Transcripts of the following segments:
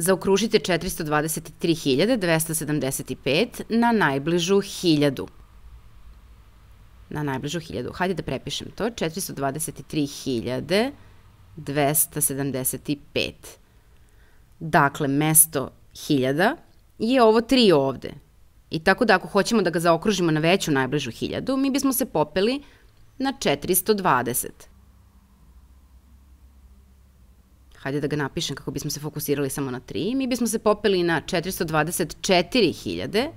Zaokružite 423.275 na najbližu 1000. Na najbližu 1000. Hajde da prepišem to. 423.275. Dakle, mesto 1000 je ovo 3 ovde. I tako da ako hoćemo da ga zaokružimo na veću najbližu 1000, mi bismo se popeli na 420. Hajde da ga napišem kako bismo se fokusirali samo na 3. Mi bismo se popeli na 424.000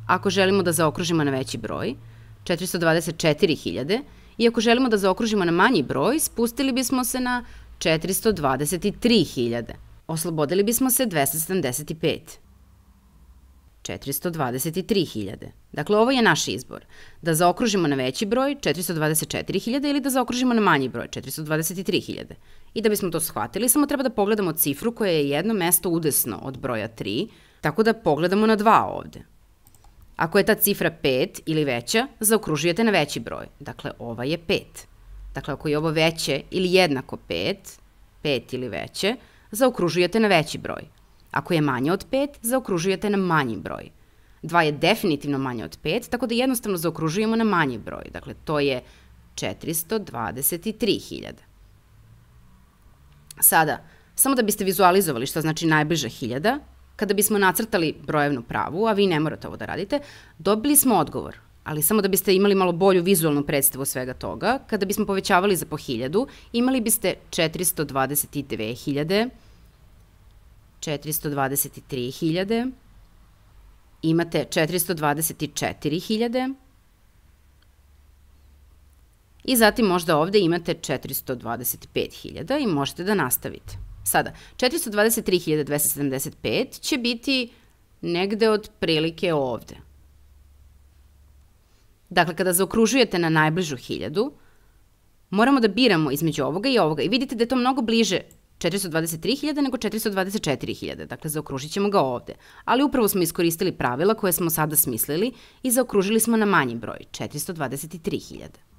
ako želimo da zaokružimo na veći broj. 424.000. I ako želimo da zaokružimo na manji broj, spustili bismo se na 423.000. Oslobodili bismo se 275. 423.000. Dakle, ovo je naš izbor. Da zaokružimo na veći broj, 424.000, ili da zaokružimo na manji broj, 423.000. I da bismo to shvatili, samo treba da pogledamo cifru koja je jedno mesto udesno od broja 3, tako da pogledamo na 2 ovde. Ako je ta cifra 5 ili veća, zaokružujete na veći broj. Dakle, ova je 5. Dakle, ako je ovo veće ili jednako 5, 5 ili veće, zaokružujete na veći broj. Ako je manje od 5, zaokružujete na manji broj. 2 je definitivno manje od 5, tako da jednostavno zaokružujemo na manji broj. Dakle, to je 423.000. Sada, samo da biste vizualizovali šta znači najbliža 1000, kada bismo nacrtali brojevnu pravu, a vi ne morate ovo da radite, dobili smo odgovor. Ali samo da biste imali malo bolju vizualnu predstavu svega toga, kada bismo povećavali za po 1000, imali biste 422.000, 423.000, imate 424.000 i zatim možda ovde imate 425.000 i možete da nastavite. Sada, 423.275 će biti negde od prilike ovde. Dakle, kada zaokružujete na najbližu 1000, moramo da biramo između ovoga i ovoga i vidite da je to mnogo bliže 423.000 nego 424.000, dakle zaokružit ćemo ga ovde. Ali upravo smo iskoristili pravila koje smo sada smislili i zaokružili smo na manji broj, 423.000.